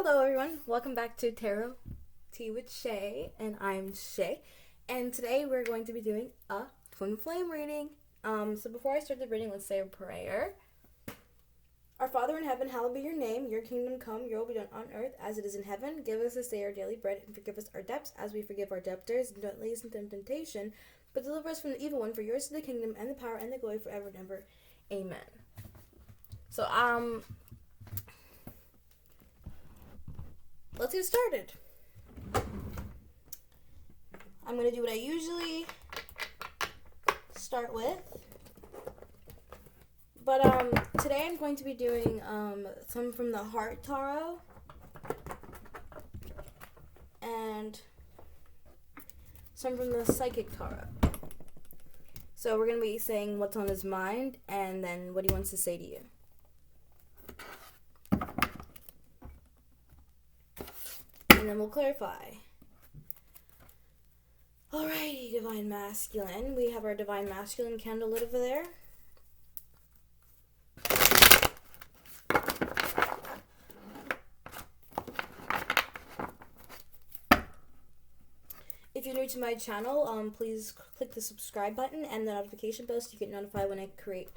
Hello everyone, welcome back to Tarot Tea with Shay, and I'm Shay, and today we're going to be doing a twin flame reading. So before I start the reading, let's say a prayer. Our Father in heaven, hallowed be your name, your kingdom come, your will be done on earth as it is in heaven. Give us this day our daily bread, and forgive us our debts as we forgive our debtors, and don't lead us into temptation, but deliver us from the evil one, for yours is the kingdom, and the power, and the glory forever and ever. Amen. So, let's get started. I'm going to do what I usually start with. But today I'm going to be doing some from the Heart Tarot and some from the Psychic Tarot. So we're going to be saying what's on his mind and then what he wants to say to you. And then we'll clarify. Alrighty, Divine Masculine. We have our Divine Masculine candle lit over there. If you're new to my channel, please click the subscribe button and the notification bell so you get notified when I create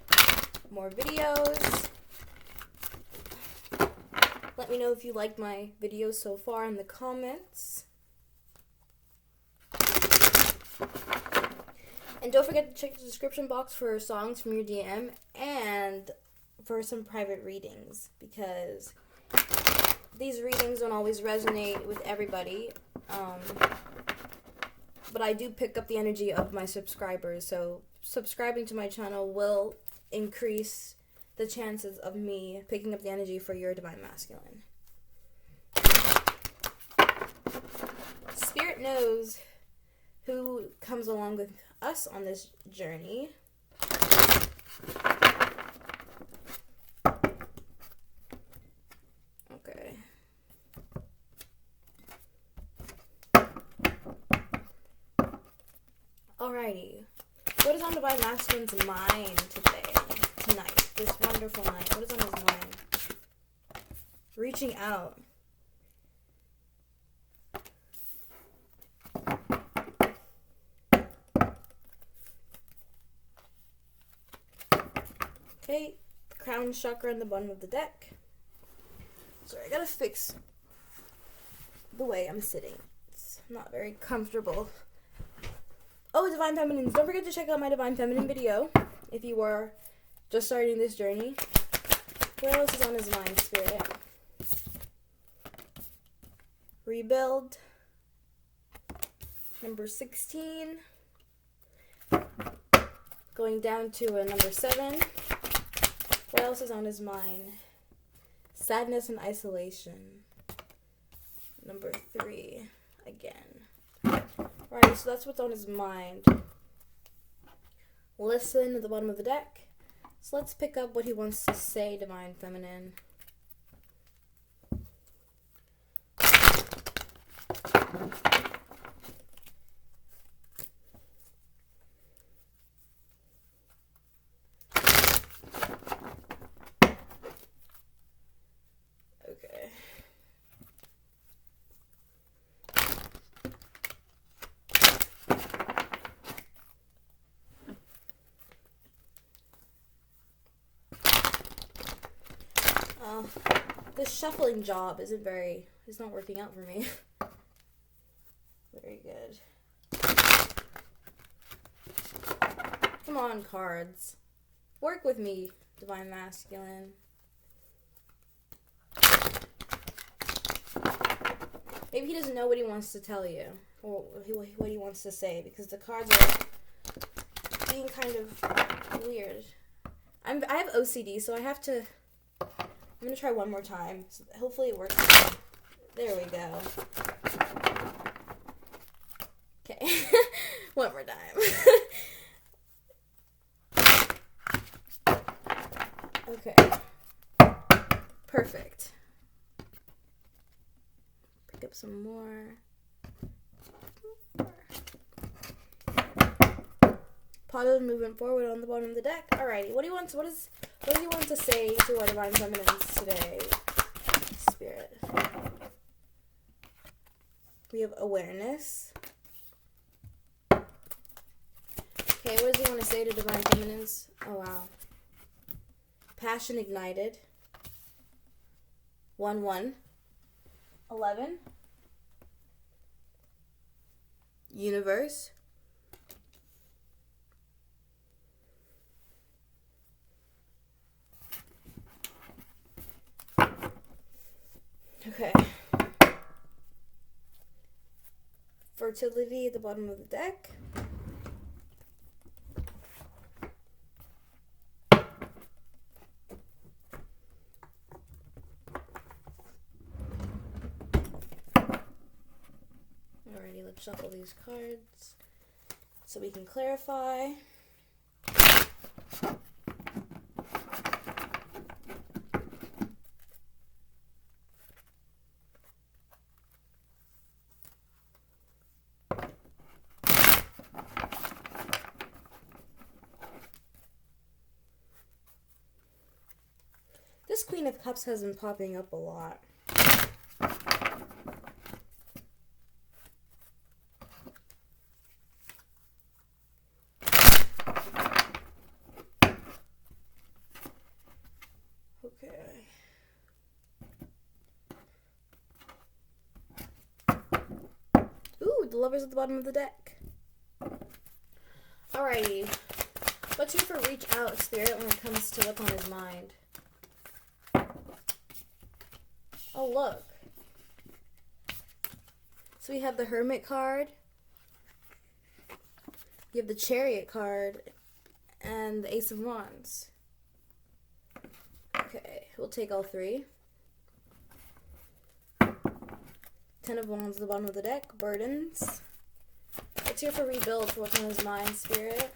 more videos. Let me know if you liked my videos so far in the comments. And don't forget to check the description box for songs from your DM and for some private readings, because these readings don't always resonate with everybody. But I do pick up the energy of my subscribers, so subscribing to my channel will increase the chances of me picking up the energy for your Divine Masculine. Spirit knows who comes along with us on this journey. Okay. Alrighty. What is on Divine Masculine's mind tonight, this wonderful night? What is on his mind? Reaching out. Okay, the crown chakra in the bottom of the deck. Sorry, I gotta fix the way I'm sitting. It's not very comfortable. Oh, Divine Feminines. Don't forget to check out my Divine Feminine video if you are just starting this journey. What else is on his mind, Spirit? Rebuild. Number 16. Going down to a number 7. What else is on his mind? Sadness and isolation. Number 3. Again. Alright, so that's what's on his mind. Listen at the bottom of the deck. So let's pick up what he wants to say, Divine Feminine. Okay. This shuffling job it's not working out for me. Very good. Come on, cards. Work with me, Divine Masculine. Maybe he doesn't know what he wants to tell you, or what he wants to say, because the cards are being kind of weird. I have OCD, so I have to... I'm going to try one more time. So hopefully it works. There we go. Okay. One more time. Okay. Perfect. Pick up some more. Positive movement forward on the bottom of the deck. Alrighty. What do you want? What does he want to say to our Divine Feminines today? Spirit. have awareness. Okay, what does he want to say to divine feminines? Oh, wow. Passion ignited. 1-1. 11. Universe. Okay. Fertility at the bottom of the deck. Alrighty, let's shuffle these cards so we can clarify. This Queen of Cups has been popping up a lot. Okay. Ooh, the Lover's at the bottom of the deck. Alrighty. What's here for reach out, Spirit, when it comes to what's on his mind? Oh, look. So we have the Hermit card. You have the Chariot card. And the Ace of Wands. Okay, we'll take all three. 10 of Wands at the bottom of the deck. Burdens. What's here for rebuild for what's on his mind, Spirit?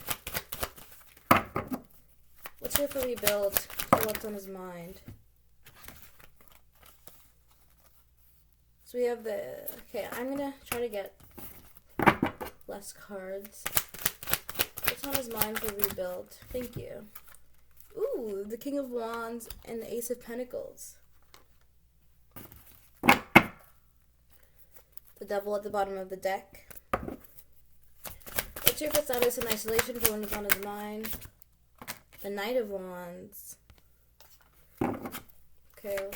What's here for rebuild for what's on his mind? So we have the... Okay, I'm going to try to get less cards. What's on his mind for rebuild? Thank you. Ooh, the King of Wands and the Ace of Pentacles. The Devil at the bottom of the deck. What's your for status in isolation for when it's on his mind? The Knight of Wands. Okay.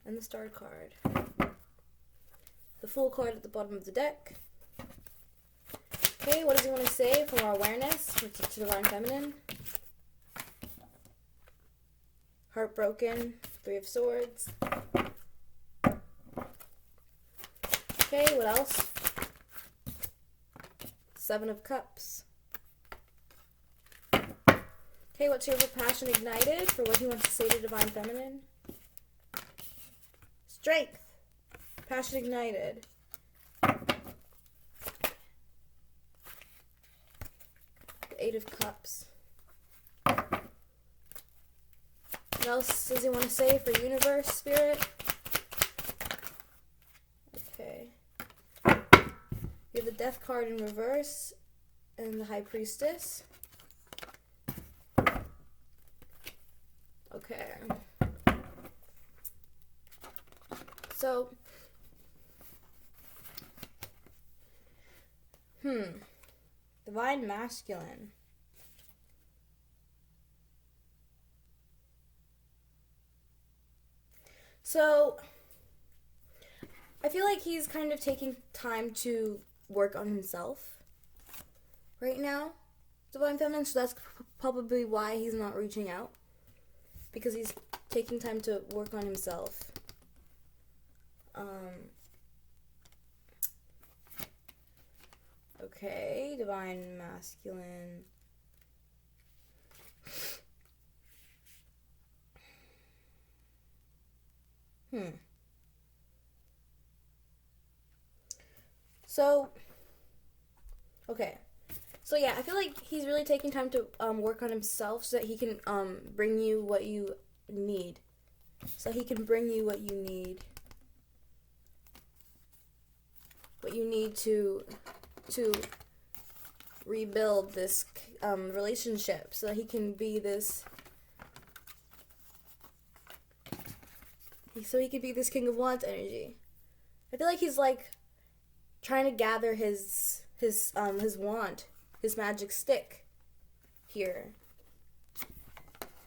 And the Star card. The Fool card at the bottom of the deck. Okay, what does he want to say for our awareness to Divine Feminine? Heartbroken. 3 of Swords. Okay, what else? 7 of Cups. Okay, what's here for passion ignited for what he wants to say to Divine Feminine? Strength. Passion ignited. The 8 of Cups. What else does he want to say for Universe, Spirit? Okay. We have the Death card in reverse and the High Priestess. Okay. So, Divine Masculine. So, I feel like he's kind of taking time to work on himself right now, Divine Feminine, so that's probably why he's not reaching out, because he's taking time to work on himself. Okay, Divine Masculine. So, okay. So yeah, I feel like he's really taking time to work on himself so that he can bring you what you need. So he can bring you what you need. What you need to rebuild this relationship, so that he can be this. So he could be this King of Wands energy. I feel like he's like trying to gather his wand, his magic stick here.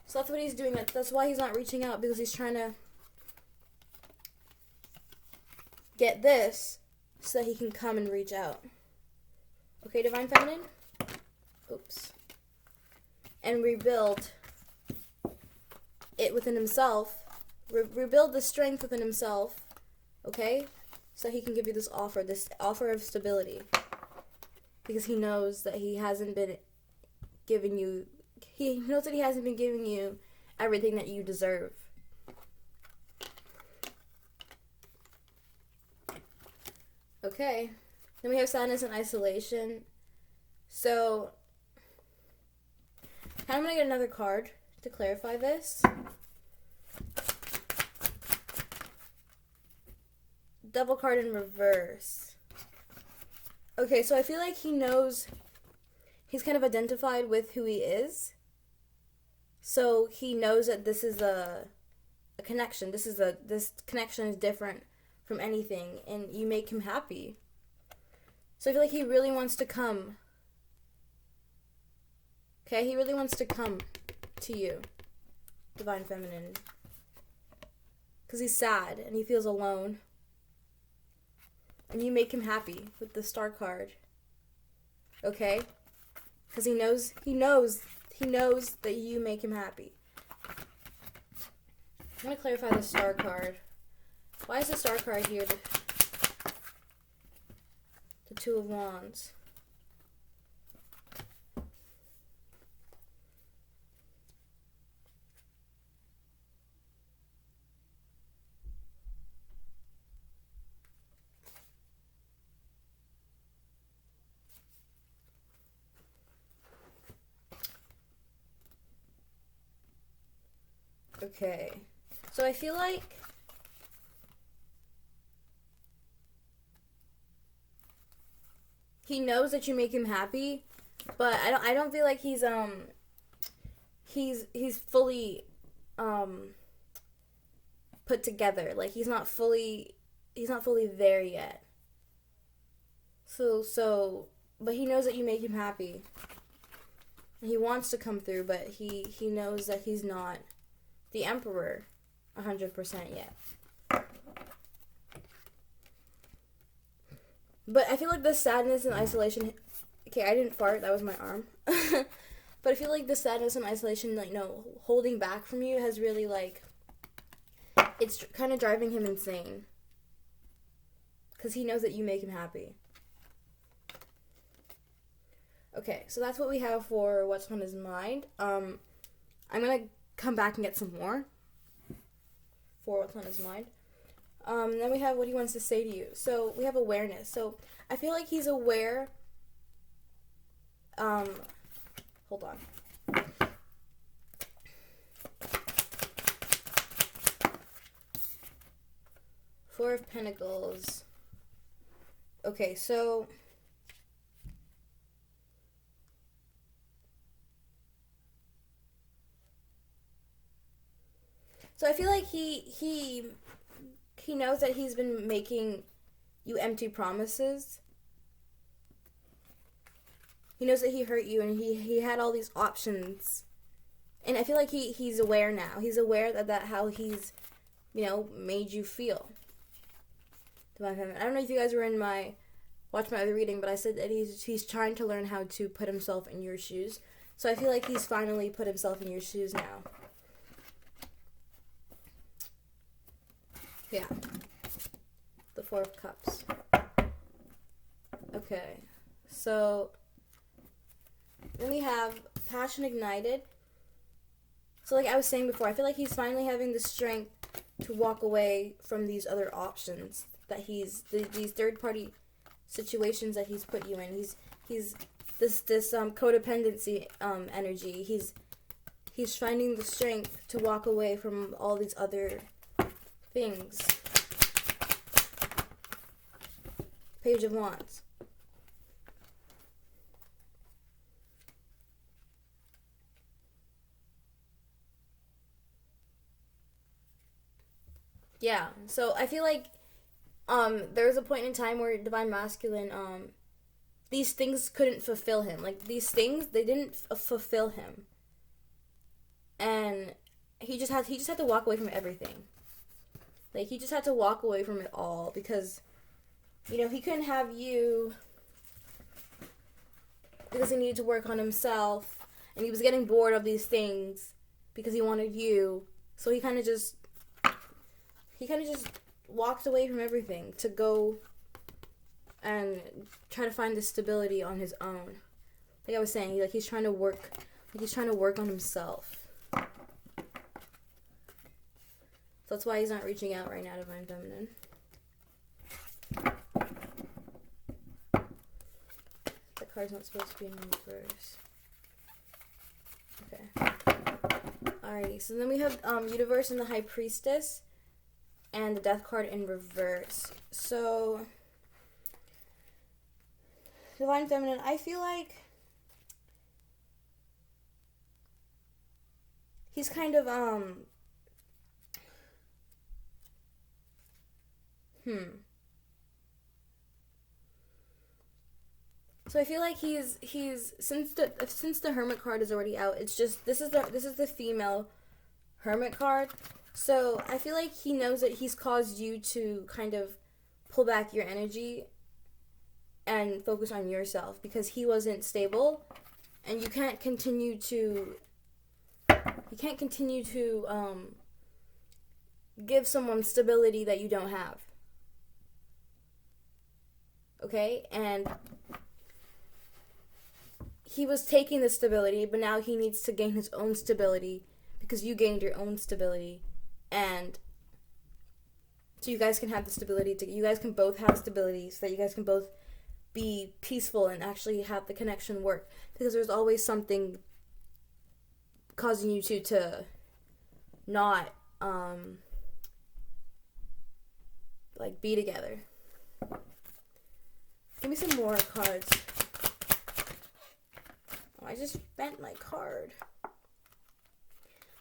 So that's what he's doing. That's why he's not reaching out, because he's trying to get this so that he can come and reach out. Okay, Divine Feminine? Oops. And rebuild it within himself. Rebuild the strength within himself. Okay? So he can give you this offer of stability. Because he knows that he hasn't been giving you everything that you deserve. Okay. Then we have sadness and isolation. So, I'm going to get another card to clarify this. Double card in reverse. Okay, so I feel like he knows, he's kind of identified with who he is. So he knows that this is a connection. This connection is different from anything, and you make him happy. So I feel like he really wants to come. Okay, he really wants to come to you, Divine Feminine. Because he's sad and he feels alone. And you make him happy with the Star card. Okay? Because he knows that you make him happy. I'm going to clarify the Star card. Why is the Star card here? The Two of Wands. Okay. So I feel like he knows that you make him happy, but I don't feel like he's fully put together. Like he's not fully there yet. But he knows that you make him happy. He wants to come through, but he knows that he's not the Emperor 100% yet. But I feel like the sadness and isolation... Okay, I didn't fart. That was my arm. But I feel like the sadness and isolation, like, no, holding back from you has really, like... It's kind of driving him insane. Because he knows that you make him happy. Okay, so that's what we have for what's on his mind. I'm going to come back and get some more for what's on his mind. Then we have what he wants to say to you. So we have awareness. So I feel like he's aware. Hold on. Four of Pentacles. Okay, so I feel like he knows that he's been making you empty promises. He knows that he hurt you, and he had all these options. And I feel like he's aware now. He's aware that how he's, made you feel. I don't know if you guys were watch my other reading, but I said that he's trying to learn how to put himself in your shoes. So I feel like he's finally put himself in your shoes now. Yeah. The Four of Cups. Okay. So then we have Passion Ignited. So like I was saying before, I feel like he's finally having the strength to walk away from these other options that these third-party situations that he's put you in. He's this codependency energy. He's finding the strength to walk away from all these other things. Page of Wands. Yeah, so I feel like there was a point in time where Divine Masculine, these things couldn't fulfill him. Like, these things, they didn't fulfill him. And he just had to walk away from everything. Like, he just had to walk away from it all because, you know, he couldn't have you because he needed to work on himself, and he was getting bored of these things because he wanted you. So he kind of just walked away from everything to go and try to find the stability on his own. Like I was saying, he's trying to work on himself. So that's why he's not reaching out right now, Divine Feminine. The card's not supposed to be in reverse. Okay. Alrighty, so then we have Universe and the High Priestess and the Death card in reverse. So, Divine Feminine, I feel like he's kind of, So I feel like he's since the Hermit card is already out, it's just this is the female Hermit card. So I feel like he knows that he's caused you to kind of pull back your energy and focus on yourself because he wasn't stable, and you can't continue to give someone stability that you don't have. Okay? And he was taking the stability, but now he needs to gain his own stability because you gained your own stability. And so you guys can have the stability, you guys can both have stability so that you guys can both be peaceful and actually have the connection work. Because there's always something causing you to not, like, be together. Give me some more cards. Oh, I just bent my card.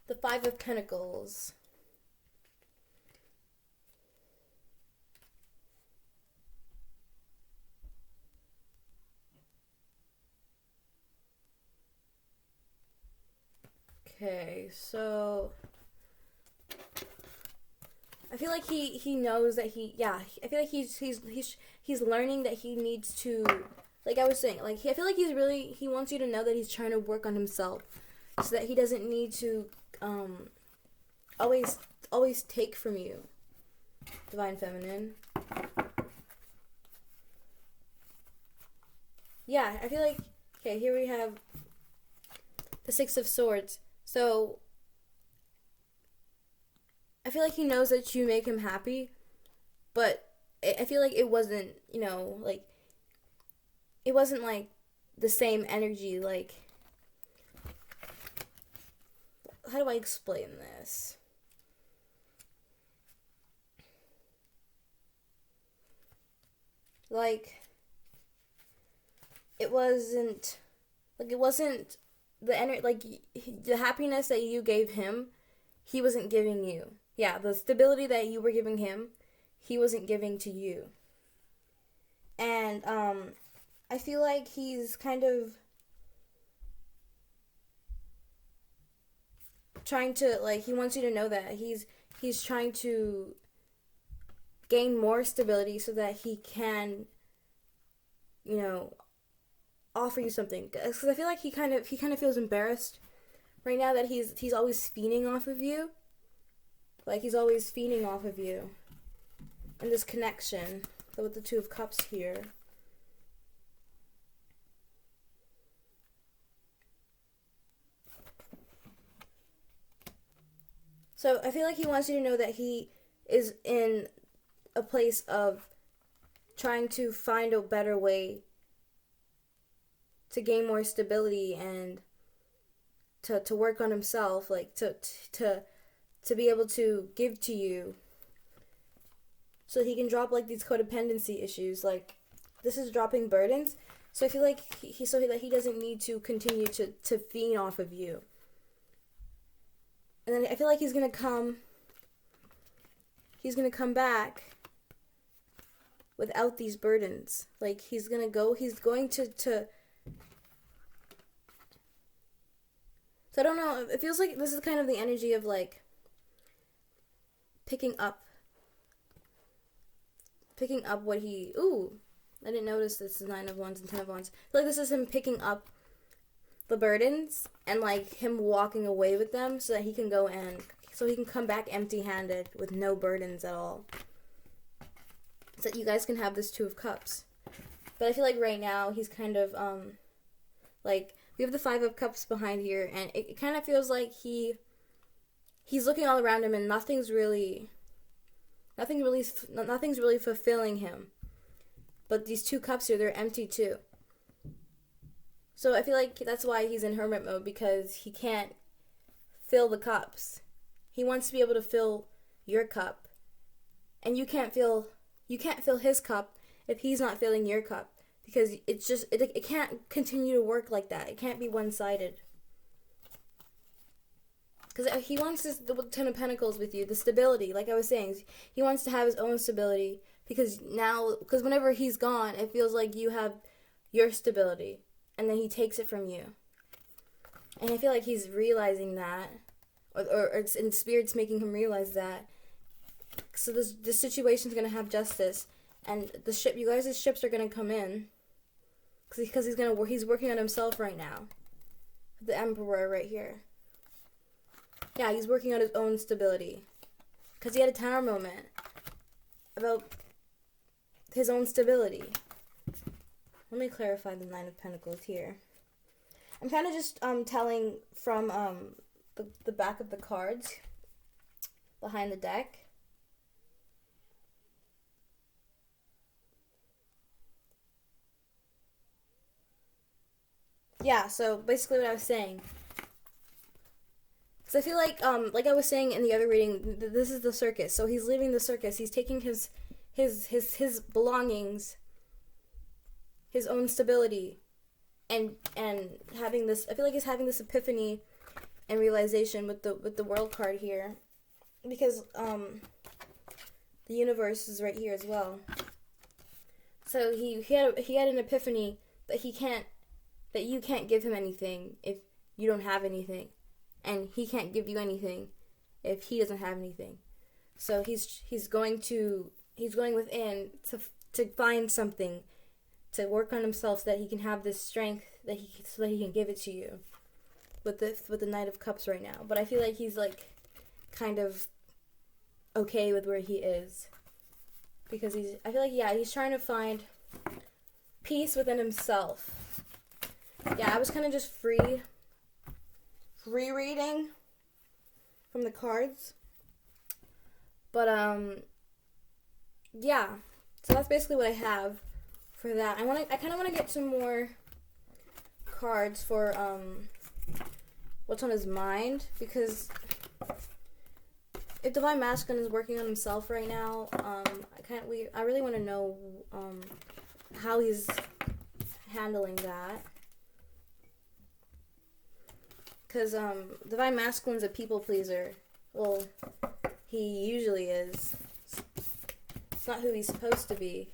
The Five of Pentacles. Okay, so I feel like he knows that I feel like he's learning that he needs to, like I was saying, like I feel like he wants you to know that he's trying to work on himself so that he doesn't need to always take from you, Divine Feminine. Yeah, I feel like, okay, here we have the Six of Swords. So I feel like he knows that you make him happy, but I feel like it wasn't, like, it wasn't, like, the same energy, like, how do I explain this? Like, it wasn't the energy, like, the happiness that you gave him, he wasn't giving you. Yeah, the stability that you were giving him, he wasn't giving to you. And, I feel like he's kind of trying to, like, he wants you to know that he's trying to gain more stability so that he can, offer you something. Because I feel like he kind of feels embarrassed right now that he's always feeding off of you. Like, he's always feeding off of you. And this connection. So with the Two of Cups here. So I feel like he wants you to know that he is in a place of trying to find a better way to gain more stability and to work on himself, like to be able to give to you so he can drop, like, these codependency issues. Like, this is dropping burdens. So I feel like he doesn't need to continue to feed off of you. And then I feel like he's gonna come back without these burdens. Like, he's going to so I don't know, it feels like this is kind of the energy of, like, picking up what he, ooh, I didn't notice this is 9 of Wands and 10 of Wands. I feel like this is him picking up the burdens and, like, him walking away with them so that he can come back empty-handed with no burdens at all. So that you guys can have this 2 of Cups. But I feel like right now he's kind of, like, we have the 5 of Cups behind here, and it kind of feels like he's looking all around him and nothing's really fulfilling him. But these 2 cups here, they're empty too. So I feel like that's why he's in hermit mode, because he can't fill the cups. He wants to be able to fill your cup. And you can't fill his cup if he's not filling your cup. Because it's just, it can't continue to work like that. It can't be one-sided. Because he wants the 10 of Pentacles with you, the stability, like I was saying. He wants to have his own stability. Because whenever he's gone, it feels like you have your stability. And then he takes it from you. And I feel like he's realizing that. Or it's in Spirit's making him realize that. So this situation's going to have justice. And you guys' ships are going to come in. Because he's working on himself right now. The Emperor right here. Yeah, he's working on his own stability. Because he had a tower moment about his own stability. Let me clarify the 9 of Pentacles here. I'm kind of just telling from the back of the cards behind the deck. Yeah, so basically what I was saying. Because I feel like I was saying in the other reading, this is the circus. So he's leaving the circus. He's taking his belongings, his own stability, and having this. I feel like he's having this epiphany and realization with the World card here, because the universe is right here as well. So he had an epiphany that you can't give him anything if you don't have anything. And he can't give you anything if he doesn't have anything. So he's going within to find something, to work on himself so that he can have this strength so that he can give it to you with the Knight of Cups right now. But I feel like he's like kind of okay with where he is, because I feel like he's trying to find peace within himself. Yeah, I was kind of just rereading from the cards, but yeah, so that's basically what I have for that. I kind of want to get some more cards for what's on his mind, because if Divine Masculine is working on himself right now, I really want to know how he's handling that. Because Divine Masculine's a people pleaser. Well, he usually is. It's not who he's supposed to be.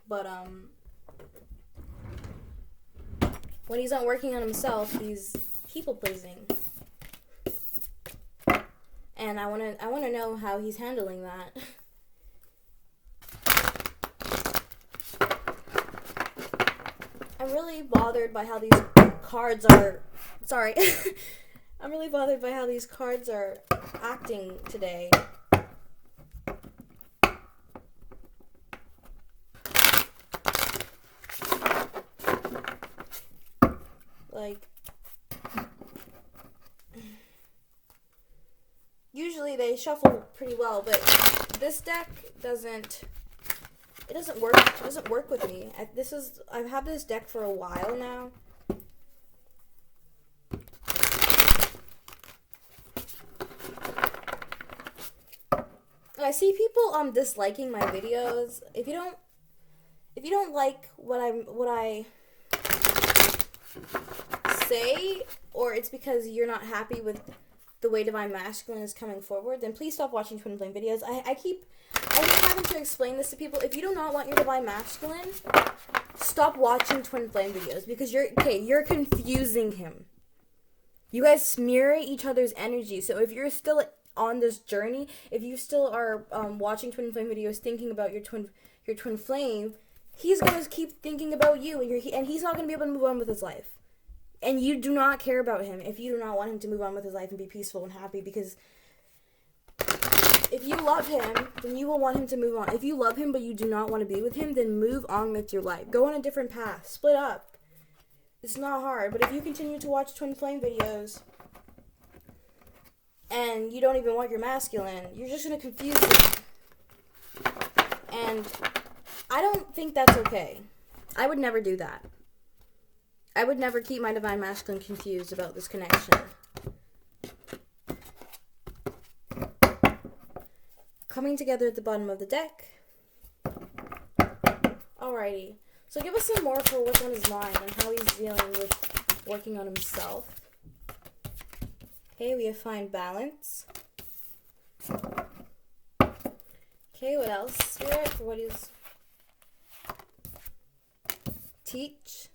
But when he's not working on himself, he's people pleasing. And I wanna know how he's handling that. I'm really bothered by how these cards are... Sorry. I'm really bothered by how these cards are acting today. Like... Usually they shuffle pretty well, but this deck doesn't... It doesn't work with me. I've had this deck for a while now. I see people disliking my videos. If you don't like what I say, or it's because you're not happy with the way Divine Masculine is coming forward, then please stop watching twin flame videos. I keep having to explain this to people. If you do not want your Divine Masculine, stop watching twin flame videos, because you're confusing him. You guys mirror each other's energy. So if you're still on this journey, if you still are watching twin flame videos thinking about your twin flame, he's going to keep thinking about you, and he's not going to be able to move on with his life. And you do not care about him if you do not want him to move on with his life and be peaceful and happy, because if you love him, then you will want him to move on. If you love him but you do not want to be with him, then move on with your life. Go on a different path. Split up. It's not hard. But if you continue to watch twin flame videos and you don't even want your masculine, you're just going to confuse him. And I don't think that's okay. I would never do that. I would never keep my Divine Masculine confused about this connection. Coming together at the bottom of the deck. Alrighty. So give us some more for what's on his mind and how he's dealing with working on himself. Okay, we have find balance. Okay, what else? Spirit, for what he's... teach.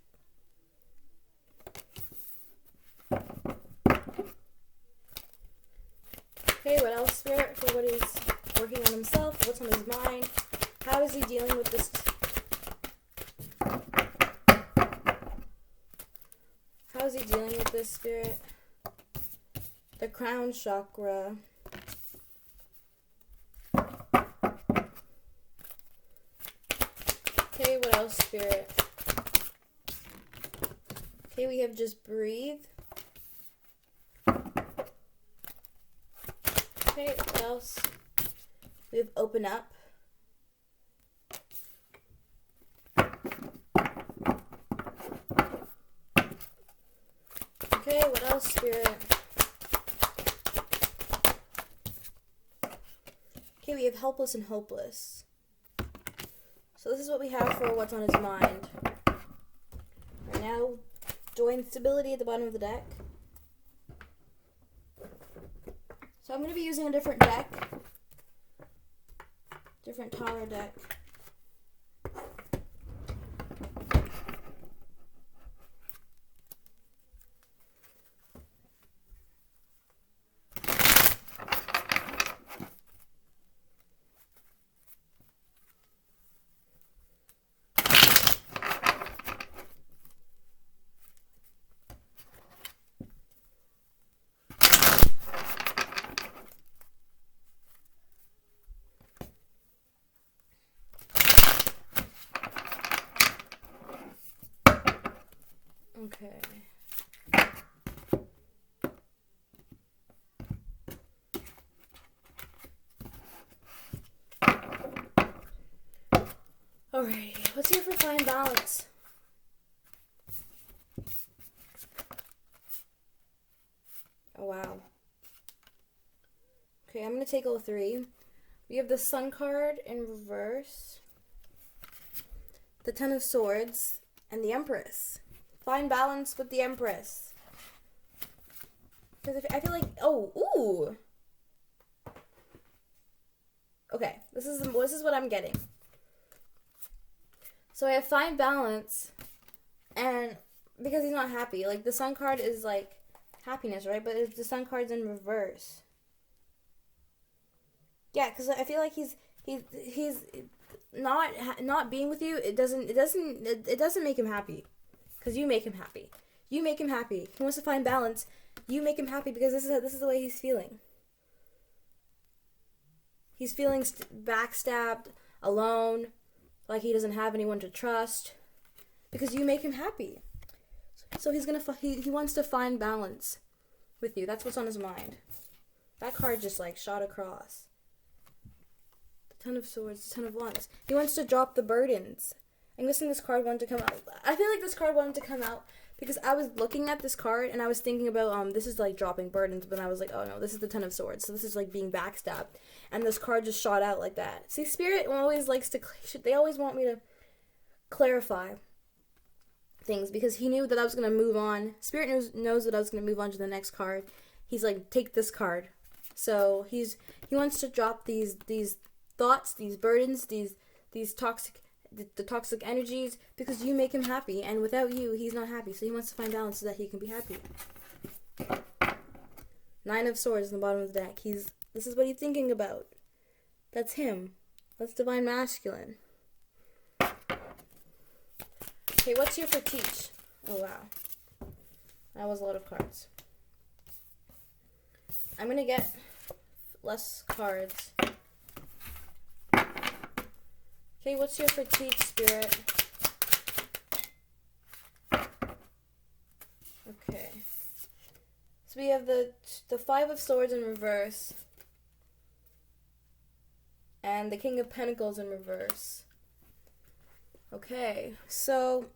Okay, what else, Spirit, for what he's working on himself, what's on his mind, how is he dealing with this, how is he dealing with this, Spirit? The crown chakra. Okay, what else, Spirit? Okay, we have just breathe. Okay, what else? We have open up. Okay, what else, Spirit? Okay, we have helpless and hopeless. So this is what we have for what's on his mind. Right now, joy and stability at the bottom of the deck. So I'm going to be using a different deck. Different tower deck. Okay. Alrighty, let's hear for fine balance. Oh wow. Okay, I'm gonna take all three. We have the Sun card in reverse, the Ten of Swords, and the Empress. Find balance with the Empress. Because I feel like, oh, ooh. Okay, this is what I'm getting. So I have find balance, and because he's not happy, like the Sun card is like happiness, right? But if the Sun card's in reverse, yeah, because I feel like he's not being with you. It doesn't make him happy. Because you make him happy. You make him happy. He wants to find balance. You make him happy because this is the way he's feeling. He's feeling backstabbed, alone, like he doesn't have anyone to trust. Because you make him happy. So he wants to find balance with you. That's what's on his mind. That card just like shot across. The Ten of Swords, the Ten of Wands. He wants to drop the burdens. I'm guessing this card wanted to come out. I feel like this card wanted to come out because I was looking at this card and I was thinking about, this is like dropping burdens, but I was like, oh no, this is the Ten of Swords. So this is like being backstabbed. And this card just shot out like that. See, Spirit always likes to, they always want me to clarify things because he knew that I was going to move on. Spirit knows that I was going to move on to the next card. he's like, take this card. So he wants to drop these thoughts, these burdens, these toxic the toxic energies, because you make him happy, and without you he's not happy. So he wants to find balance so that he can be happy. 9 of Swords in the bottom of the deck. This is what he's thinking about. That's him. That's Divine Masculine. Okay, what's here for Teach? Oh wow, that was a lot of cards. I'm gonna get less cards. Okay, what's here for Teach, Spirit? Okay. So we have the 5 of Swords in reverse. And the King of Pentacles in reverse. Okay, so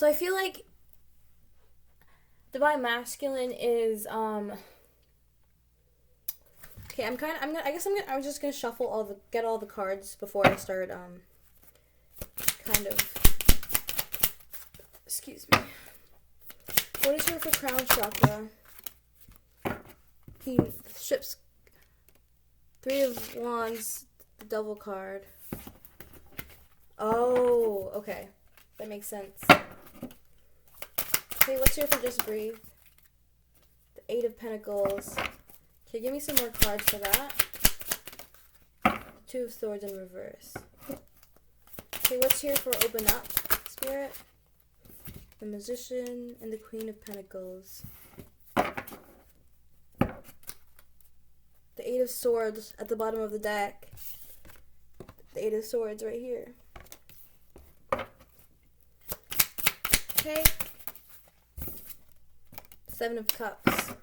I feel like Divine Masculine is okay, I'm just gonna shuffle get all the cards before I start kind of, excuse me. What is here for Crown Chakra? He ships 3 of Wands, the Devil card. Oh, okay. That makes sense. Okay, what's here for Just Breathe? The 8 of Pentacles. Okay, give me some more cards for that. The 2 of Swords in reverse. Okay, what's here for Open Up, Spirit? The Magician and the Queen of Pentacles. The 8 of Swords at the bottom of the deck. The 8 of Swords right here. Okay. 7 of Cups.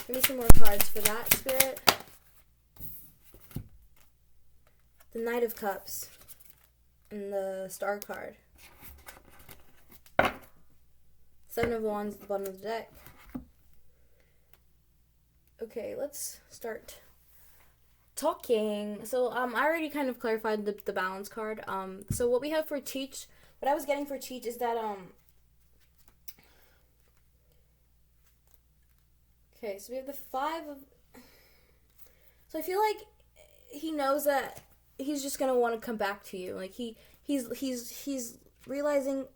Give me some more cards for that, Spirit. The Knight of Cups. And the Star card. 7 of Wands at the bottom of the deck. Okay, let's start talking. So I already kind of clarified the balance card. So what we have for Teach, what I was getting for Teach is that okay, so we have the 5 of, so I feel like he knows that he's just gonna want to come back to you. Like he's realizing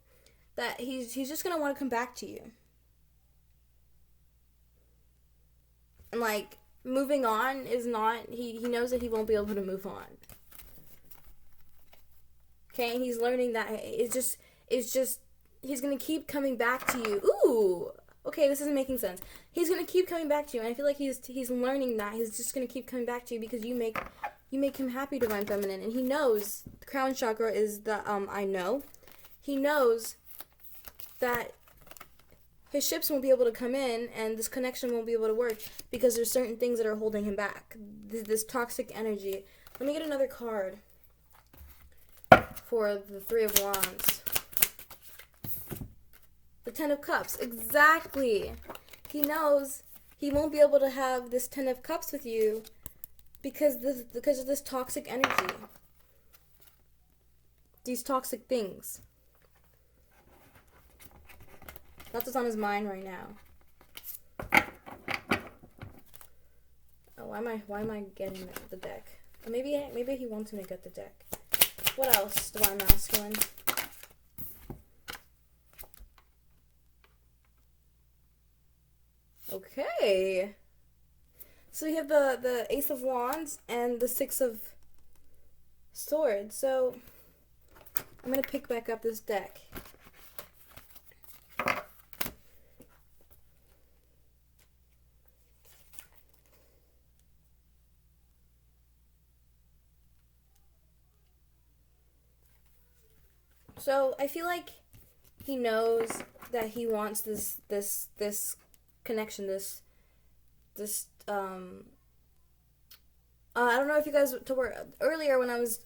that he's just gonna want to come back to you. And like moving on is not, he knows that he won't be able to move on. Okay, and he's learning that it's just he's gonna keep coming back to you. Ooh, okay, this isn't making sense. He's gonna keep coming back to you, and I feel like he's learning that he's just gonna keep coming back to you because you make him happy, Divine Feminine, and he knows the Crown Chakra is the I know. He knows that his ships won't be able to come in and this connection won't be able to work because there's certain things that are holding him back. This toxic energy. Let me get another card for the 3 of Wands. The 10 of Cups. Exactly. He knows he won't be able to have this 10 of Cups with you because of this toxic energy. These toxic things. That's what's on his mind right now. Oh, why am I getting the deck? Or maybe he wants me to get the deck. What else, Divine Masculine? Okay. So we have the Ace of Wands and the 6 of Swords. So I'm gonna pick back up this deck. So I feel like he knows that he wants this connection, this I don't know if you guys were earlier when I was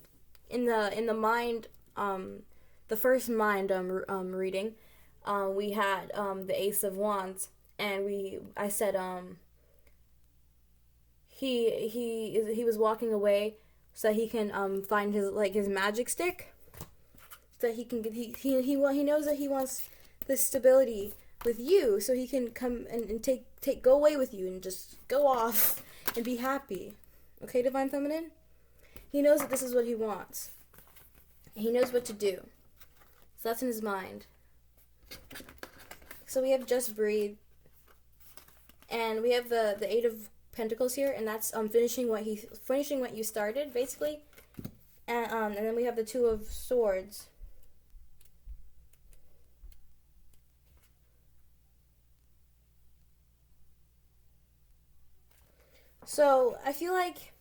in the mind the first mind reading, we had the Ace of Wands, and I said he was walking away so that he can find his magic stick, so that he can get he knows that he wants this stability with you, so he can come and go away with you and just go off and be happy. Okay, Divine Feminine? He knows that this is what he wants. He knows what to do. So that's in his mind. So we have Just Breathe. And we have the Eight of Pentacles here, and that's finishing what you started, basically. And then we have the Two of Swords. So I feel like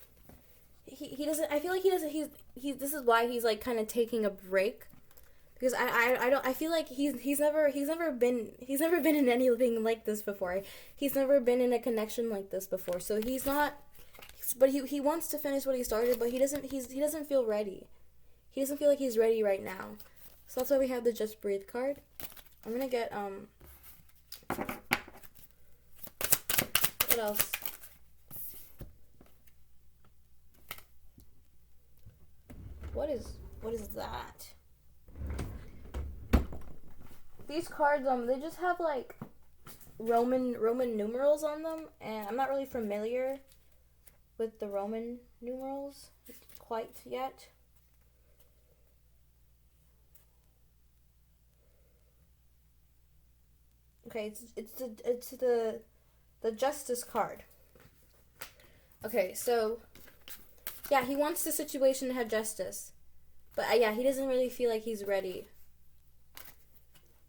he doesn't. I feel like he doesn't. This is why he's like kind of taking a break, because I feel like he's never been in anything like this before. He's never been in a connection like this before. So he's not. But he wants to finish what he started, but he doesn't feel ready. He doesn't feel like he's ready right now. So that's why we have the Just Breathe card. I'm gonna get what else? What is that? These cards, they just have like Roman numerals on them, and I'm not really familiar with the Roman numerals quite yet. Okay, it's the Justice card. Okay, so yeah, he wants the situation to have justice. But yeah, he doesn't really feel like he's ready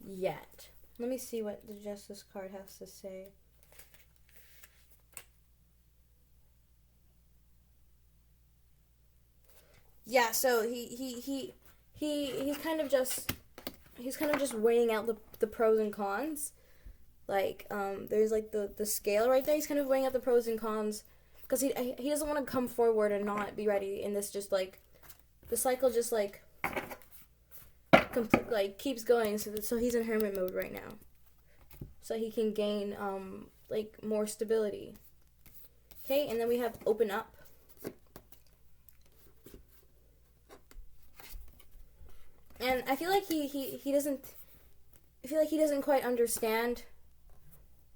yet. Let me see what the Justice card has to say. Yeah, so he's kind of just weighing out the pros and cons. Like there's like the scale right there. He's kind of weighing out the pros and cons, because he doesn't want to come forward and not be ready in this, just like the cycle just like keeps going, so he's in hermit mode right now, so he can gain like more stability. Okay, and then we have Open Up. And I feel like he doesn't quite understand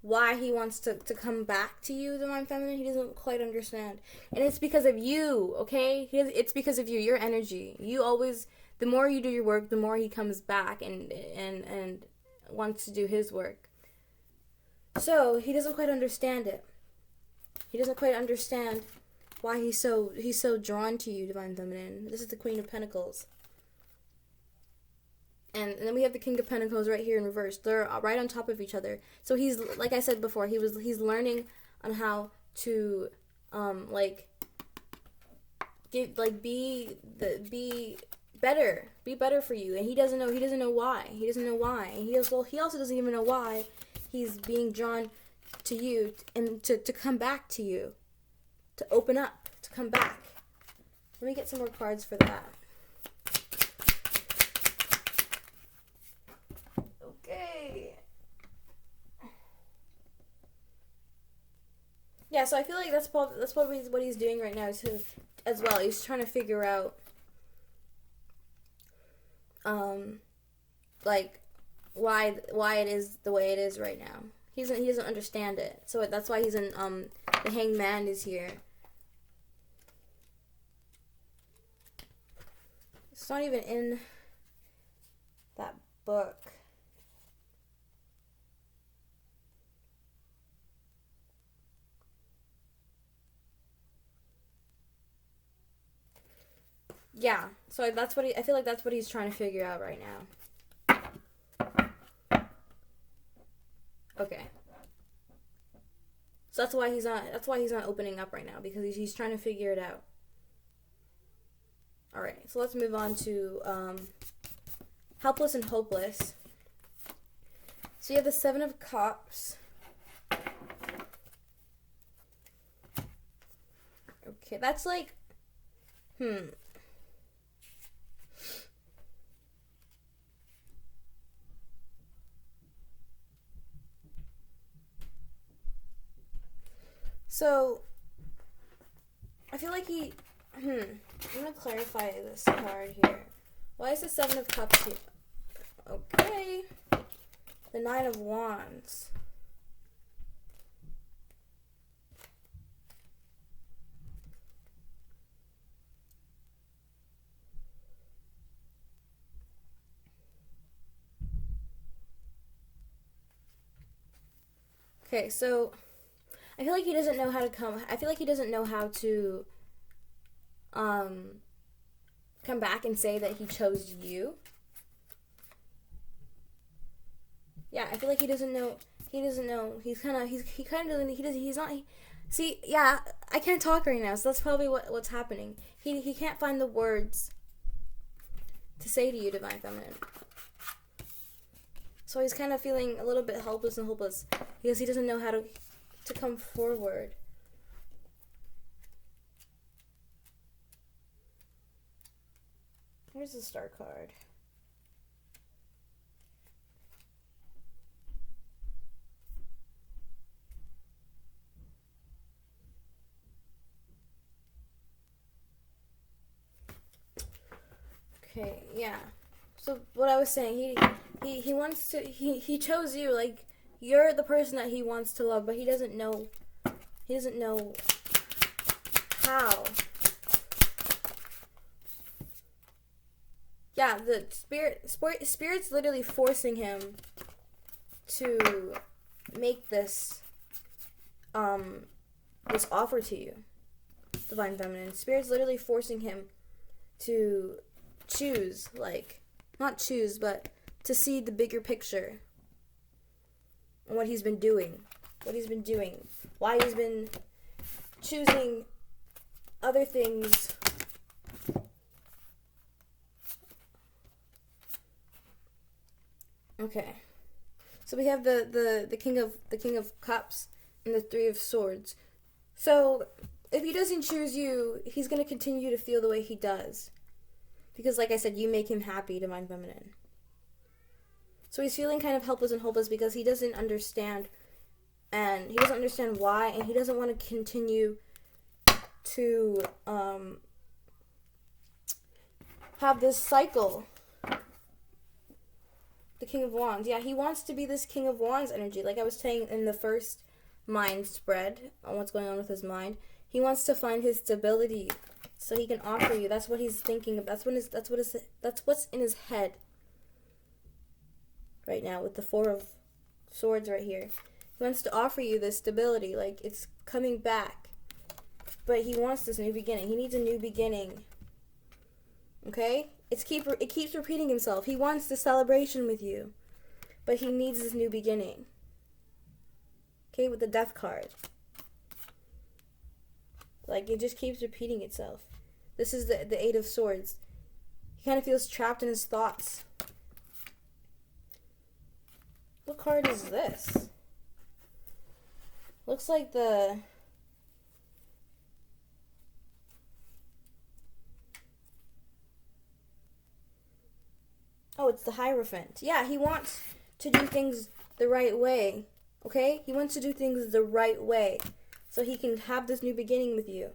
why he wants to come back to you, Divine Feminine. He doesn't quite understand. And it's because of you, okay? It's because of you, your energy. You always, the more you do your work, the more he comes back and wants to do his work. So he doesn't quite understand it. He doesn't quite understand why he's so drawn to you, Divine Feminine. This is the Queen of Pentacles. And then we have the King of Pentacles right here in reverse. They're right on top of each other. So he's, like I said before, he's learning on how to be better for you. And he doesn't know why. And he also doesn't even know why he's being drawn to you and to come back to you, to open up, to come back. Let me get some more cards for that. Yeah, so I feel like that's probably what he's doing right now too, as well. He's trying to figure out, like, why it is the way it is right now. He doesn't understand it, so that's why he's in the Hanged Man is here. It's not even in that book. Yeah, so I feel like that's what he's trying to figure out right now. Okay. So that's why he's not opening up right now, because he's trying to figure it out. All right. So let's move on to Helpless and Hopeless. So you have the Seven of Cups. Okay, that's like So, I feel like I'm gonna clarify this card here. Why is the Seven of Cups here? Okay. The Nine of Wands. Okay, so I feel like he doesn't know how to come. I feel like he doesn't know how to come back and say that he chose you. Yeah, I feel like he doesn't know. He doesn't know. He's not. See, yeah, I can't talk right now, so that's probably what's happening. He can't find the words to say to you, Divine Feminine. So he's kind of feeling a little bit helpless and hopeless because he doesn't know how to come forward. Here's the Star card. Okay, yeah. So what I was saying, he wants to, he chose you, like, you're the person that he wants to love, but he doesn't know how. Yeah, the spirit's literally forcing him to make this this offer to you, Divine Feminine. Spirit's literally forcing him to choose, like, not choose, but to see the bigger picture and what he's been doing, why he's been choosing other things. Okay, so we have the King of Cups and the Three of Swords. So if he doesn't choose you, he's gonna continue to feel the way he does. Because, like I said, you make him happy, Divine Feminine. So he's feeling kind of helpless and hopeless because he doesn't understand. And he doesn't understand why. And he doesn't want to continue to have this cycle. The King of Wands. Yeah, he wants to be this King of Wands energy. Like I was saying in the first mind spread on what's going on with his mind. He wants to find his stability so he can offer you. That's what he's thinking of. That's what's in his head right now with the Four of Swords right here. He wants to offer you this stability, like it's coming back. But he wants this new beginning. He needs a new beginning. Okay? It keeps repeating himself. He wants the celebration with you, but he needs this new beginning. Okay, with the Death card. Like, it just keeps repeating itself. This is the Eight of Swords. He kind of feels trapped in his thoughts. What card is this? Looks like the... Oh, it's the Hierophant. Yeah, he wants to do things the right way. Okay? He wants to do things the right way. So he can have this new beginning with you.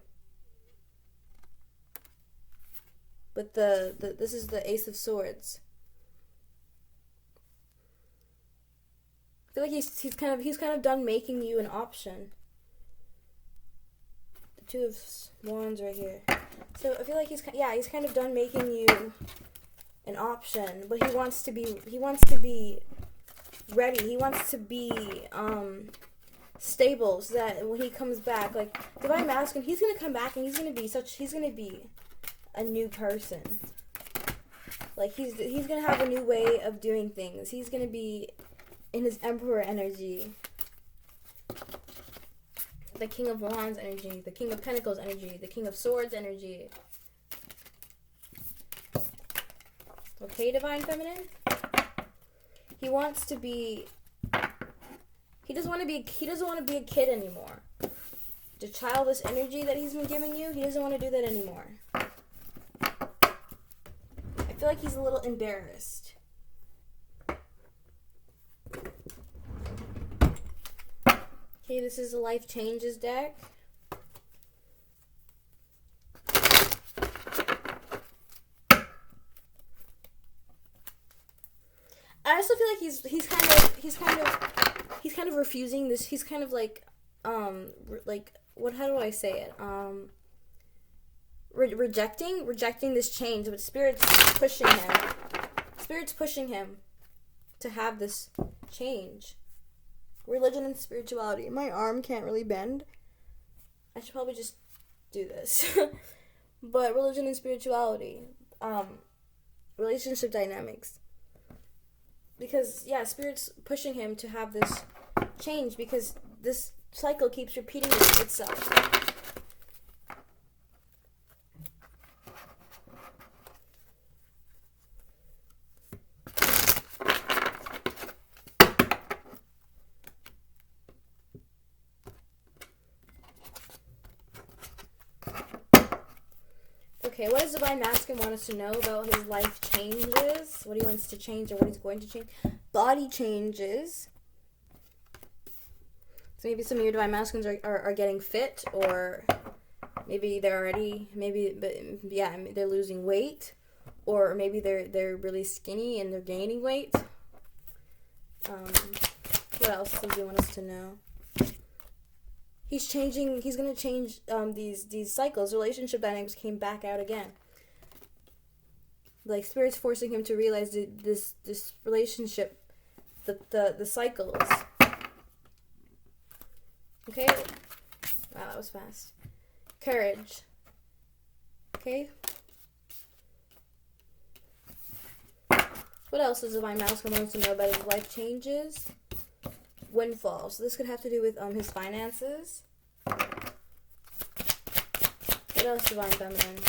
But this is the Ace of Swords. I feel like he's kind of done making you an option. The Two of Wands right here. So I feel like he's kind of done making you an option, but he wants to be ready. He wants to be stable so that when he comes back, like Divine Masculine, he's gonna come back and he's gonna be a new person. Like he's gonna have a new way of doing things. He's gonna be in his Emperor energy, the King of Wands energy, the King of Pentacles energy, the King of Swords energy. Okay, Divine Feminine? He wants to be... He doesn't want to be a kid anymore. The childish energy that he's been giving you, he doesn't want to do that anymore. I feel like he's a little embarrassed. Okay, this is a Life Changes deck. I also feel like he's kind of refusing this. He's kind of like what? How do I say it? Rejecting this change, but Spirit's pushing him. Spirit's pushing him to have this change. Religion and spirituality. My arm can't really bend. I should probably just do this. But religion and spirituality, relationship dynamics. Because, yeah, Spirit's pushing him to have this change because this cycle keeps repeating itself. Okay, what does Divine Masculine want us to know about his life changes? What he wants to change or what he's going to change? Body changes. So maybe some of your Divine Masculines are getting fit, or maybe they're already, they're losing weight, or maybe they're really skinny and they're gaining weight. What else does he want us to know? He's going to change these cycles. Relationship dynamics came back out again. Like, Spirit's forcing him to realize this relationship, the cycles. Okay? Wow, that was fast. Courage. Okay? What else does Divine Masculine wants to know about his life changes? Windfall. So this could have to do with his finances. What else, Divine Feminine?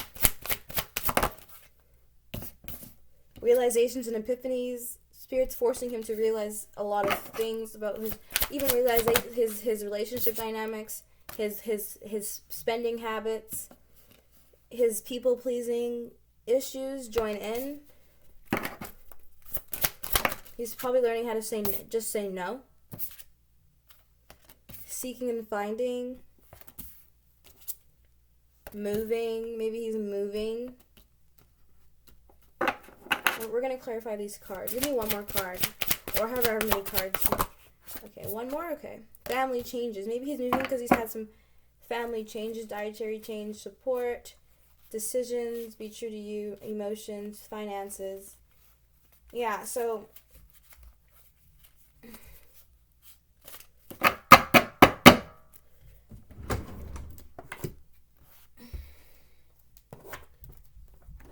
Realizations and epiphanies. Spirit's forcing him to realize a lot of things about his relationship dynamics, his spending habits, his people pleasing issues join in. He's probably learning how to say no. Seeking and finding. Moving. Maybe he's moving. We're going to clarify these cards. Give me one more card. Or however many cards. Okay, one more? Okay. Family changes. Maybe he's moving because he's had some family changes, dietary change, support, decisions, be true to you, emotions, finances. Yeah, so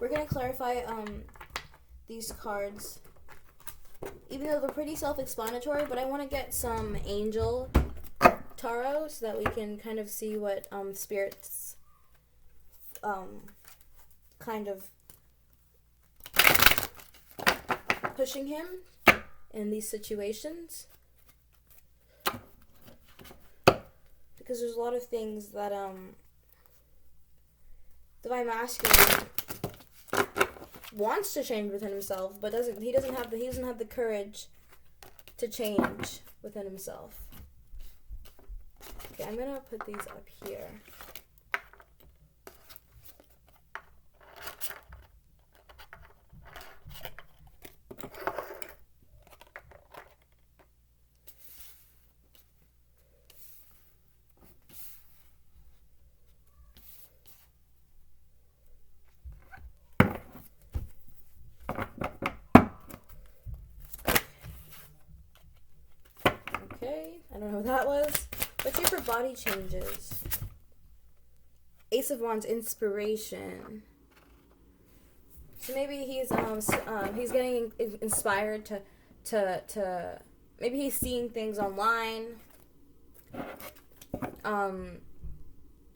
we're going to clarify these cards, even though they're pretty self-explanatory, but I want to get some angel tarot so that we can kind of see what Spirit's kind of pushing him in these situations. Because there's a lot of things that Divine Masculine wants to change within himself, but he doesn't have the courage to change within himself. Okay, I'm gonna put these up here. Okay, I don't know what that was. Let's see for body changes. Ace of Wands, inspiration. So maybe he's getting inspired to maybe he's seeing things online.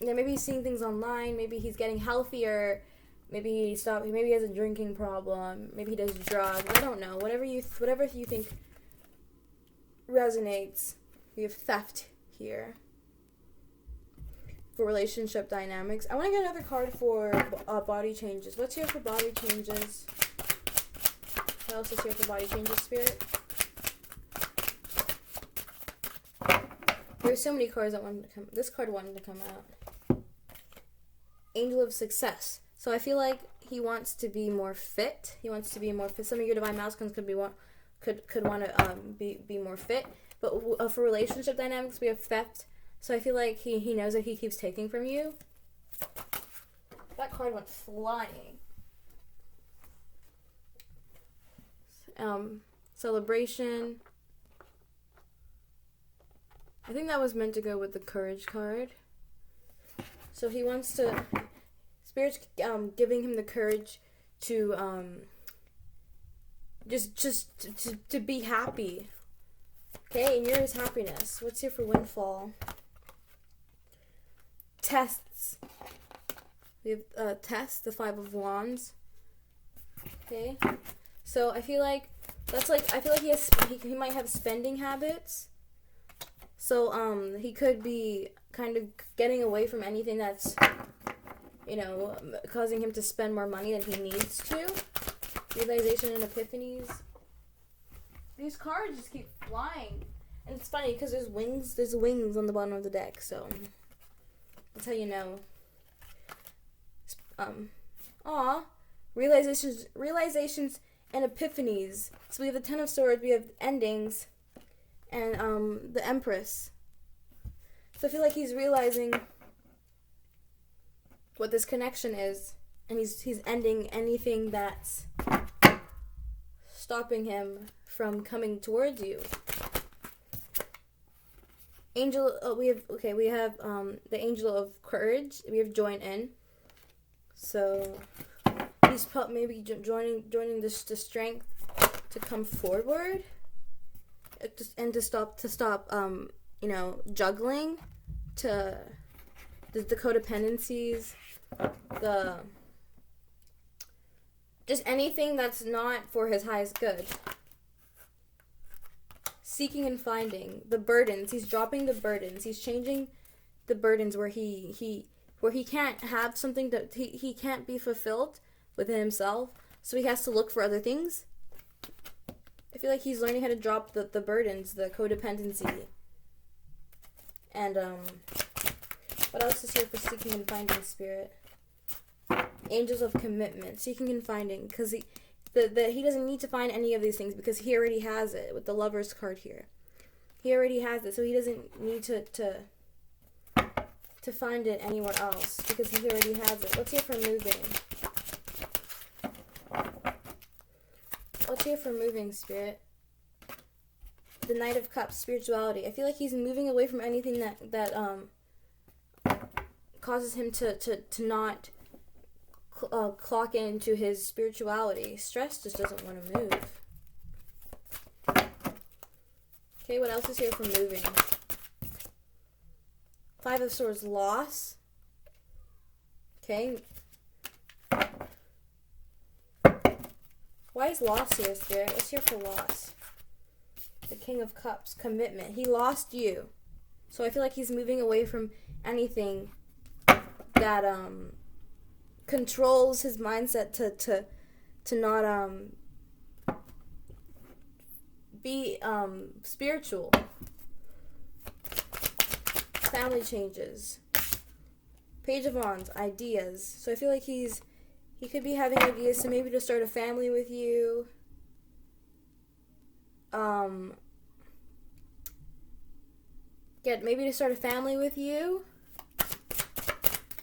Maybe he's seeing things online. Maybe he's getting healthier. Maybe he has a drinking problem. Maybe he does drugs. I don't know. Whatever you think resonates. We have theft here for relationship dynamics. I want to get another card for body changes. What's here for body changes? What else is here for body changes, Spirit? There's so many cards that wanted to come. This card wanted to come out. Angel of Success. So I feel like he wants to be more fit. He wants to be more fit. Some of your Divine Masculines could want to be more fit. But for relationship dynamics, we have theft. So I feel like he knows that he keeps taking from you. That card went flying. Celebration. I think that was meant to go with the courage card. So he wants to, Spirit's giving him the courage to just to be happy. Okay, and yours is happiness. What's here for windfall? Tests. We have tests, the 5 of Wands. Okay, so I feel like that's like, I feel like he might have spending habits. So he could be kind of getting away from anything that's, you know, causing him to spend more money than he needs to. Realization and epiphanies. These cards just keep flying. And it's funny because there's wings on the bottom of the deck, so that's how you know. Realizations and epiphanies. So we have the 10 of Swords, we have endings, and the Empress. So I feel like he's realizing what this connection is, and he's ending anything that's stopping him from coming towards you. Angel, we have the Angel of Courage. We have join in. So he's maybe joining the strength to come forward, and to stop you know, juggling, to the codependencies, just anything that's not for his highest good. Seeking and finding the burdens. He's dropping the burdens. He's changing the burdens where he can't have something that he can't be fulfilled within himself, so he has to look for other things. I feel like he's learning how to drop the burdens, the codependency. And what else is here for seeking and finding, Spirit? Angels of commitment, seeking and finding, because he doesn't need to find any of these things because he already has it with the Lover's card here. He already has it, so he doesn't need to find it anywhere else because he already has it. What's here for moving? What's here for moving, Spirit? The Knight of Cups, spirituality. I feel like he's moving away from anything that causes him to not clock into his spirituality. Stress just doesn't want to move. Okay, what else is here for moving? 5 of Swords, loss. Okay. Why is loss here, Spirit? What's here for loss? The King of Cups, commitment. He lost you. So I feel like he's moving away from anything that controls his mindset to not be spiritual. Family changes. Page of Wands, ideas. So I feel like he could be having ideas to maybe to start a family with you. Maybe to start a family with you.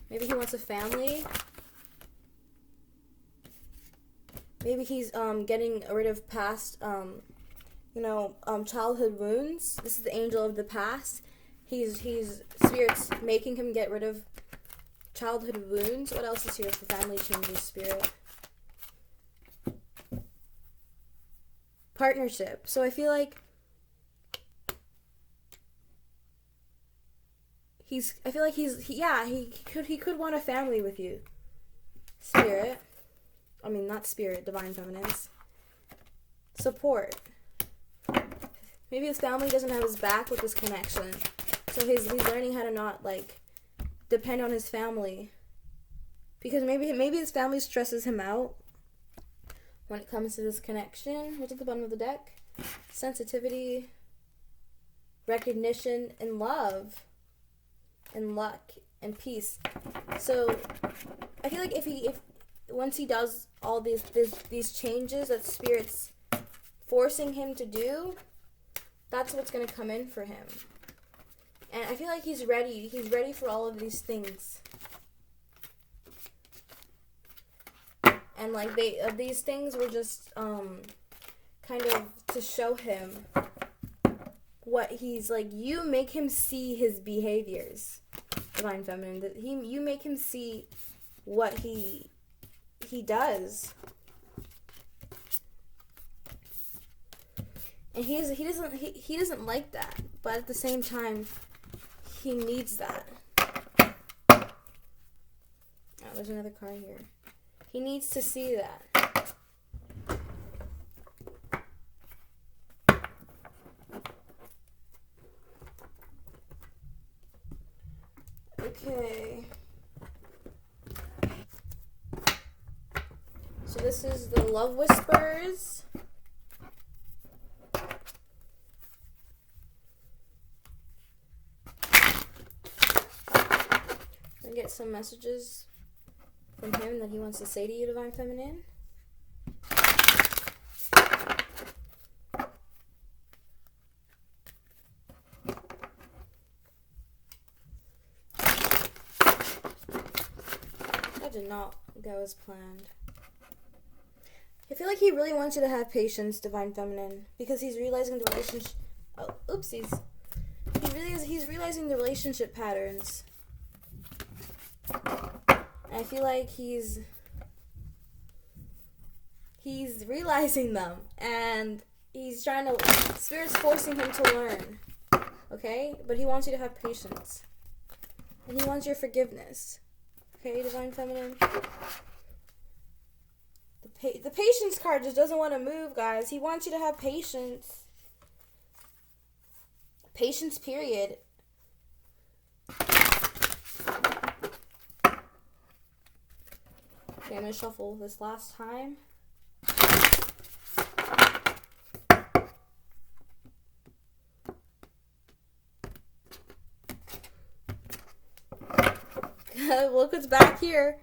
Maybe he wants a family. Maybe he's getting rid of past childhood wounds. This is the angel of the past. He's Spirit's making him get rid of childhood wounds. What else is here for family changes, Spirit? Partnership. So I feel like he could want a family with you. Spirit. I mean, not Spirit, Divine Feminines. Support. Maybe his family doesn't have his back with this connection. So he's learning how to not, depend on his family. Because maybe his family stresses him out when it comes to this connection. What's at the bottom of the deck? Sensitivity, recognition, and love, and luck, and peace. So I feel like if once he does all these changes that Spirit's forcing him to do, that's what's going to come in for him. And I feel like he's ready. He's ready for all of these things. And like these things were just kind of to show him what he's like. You make him see his behaviors, Divine Feminine. You make him see what he does. And he doesn't like that, but at the same time, he needs that. Oh, there's another card here. He needs to see that. Okay. So this is the Love Whispers. Get some messages from him that he wants to say to you, Divine Feminine. That did not go as planned. I feel like he really wants you to have patience, Divine Feminine, because he's realizing the relationship. Oh, oopsies. He's realizing the relationship patterns. I feel like he's realizing them, and he's trying to, Spirit's forcing him to learn, okay? But he wants you to have patience, and he wants your forgiveness, okay, Divine Feminine? The patience card just doesn't want to move, guys. He wants you to have patience. Patience, period. Okay, I'm going to shuffle this last time. Look what's back here.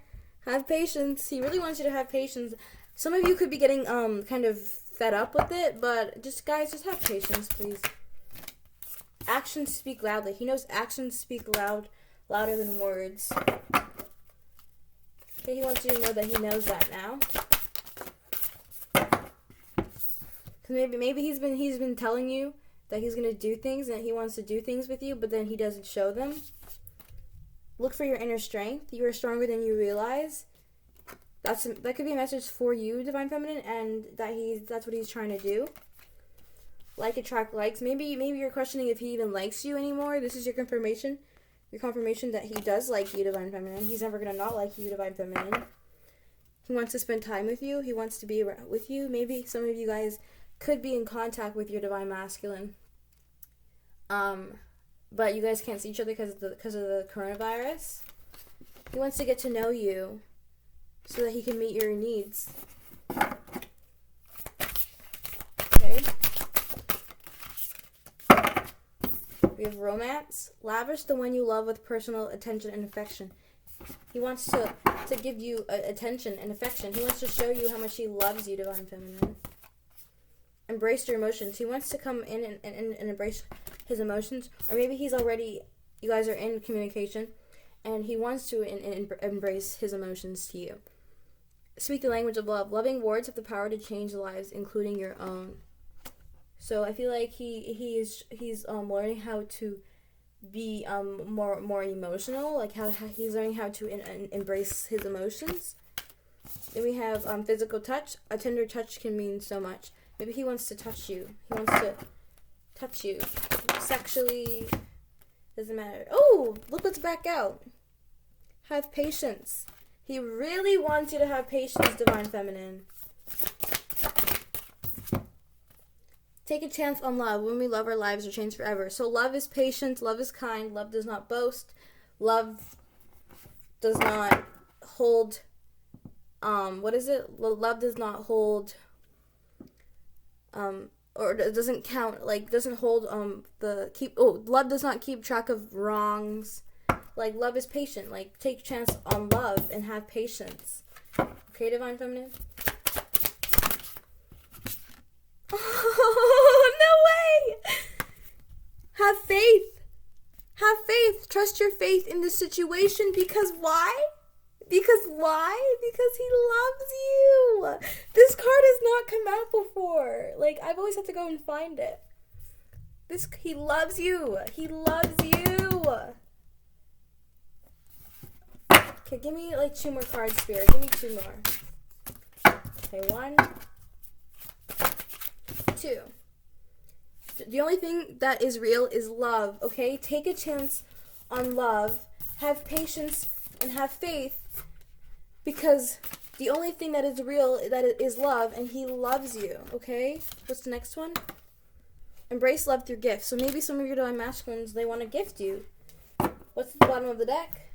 Have patience. He really wants you to have patience. Some of you could be getting kind of fed up with it, but guys, just have patience, please. Actions speak loudly. He knows actions speak louder than words. Okay, he wants you to know that he knows that now. Cause maybe he's been telling you that he's gonna do things and that he wants to do things with you, but then he doesn't show them. Look for your inner strength. You are stronger than you realize. That could be a message for you, Divine Feminine, and that's what he's trying to do. Like, attract likes. Maybe you're questioning if he even likes you anymore. This is your confirmation. Your confirmation that he does like you, Divine Feminine. He's never going to not like you, Divine Feminine. He wants to spend time with you. He wants to be with you. Maybe some of you guys could be in contact with your Divine Masculine. But you guys can't see each other because of the coronavirus. He wants to get to know you so that he can meet your needs. Okay. We have romance. Lavish the one you love with personal attention and affection. He wants to give you attention and affection. He wants to show you how much he loves you, Divine Feminine. Embrace your emotions. He wants to come in and embrace his emotions. Or maybe you guys are in communication, and he wants to embrace his emotions to you. Speak the language of love. Loving words have the power to change lives, including your own. So I feel like he's learning how to be more emotional, like how he's learning how to embrace his emotions. Then we have physical touch. A tender touch can mean so much. Maybe he wants to touch you. He wants to touch you sexually. Doesn't matter. Oh, look what's back out. Have patience. He really wants you to have patience, Divine Feminine. Take a chance on love. When we love, our lives are changed forever. So love is patient. Love is kind. Love does not boast. Love does not hold. What is it? Love does not hold. Or it doesn't count. Like, doesn't hold. Love does not keep track of wrongs. Like, love is patient. Like, take a chance on love and have patience. Okay, Divine Feminine? trust your faith in this situation because why? Because why? Because he loves you. This card has not come out before. Like, I've always had to go and find it. He loves you. He loves you. Okay, give me like 2 more cards, Spirit. Give me 2 more. Okay, 1, 2. The only thing that is real is love, okay? Take a chance on love. Have patience and have faith, because the only thing that is real is love, and he loves you, okay? What's the next one? Embrace love through gifts. So maybe some of your divine masculines, they want to gift you. What's at the bottom of the deck?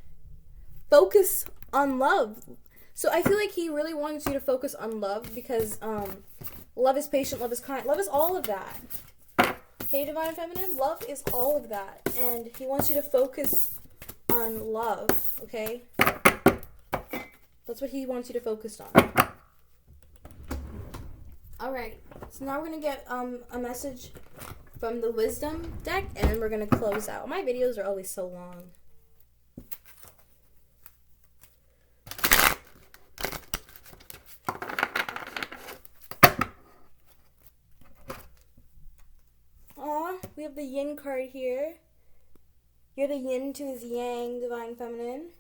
Focus on love. So I feel like he really wants you to focus on love because love is patient, love is kind, love is all of that. Okay, Divine Feminine, love is all of that. And he wants you to focus on love, okay? That's what he wants you to focus on. Alright, so now we're going to get a message from the Wisdom deck, and then we're going to close out. My videos are always so long. Aw, we have the Yin card here. You're the Yin to his Yang, Divine Feminine.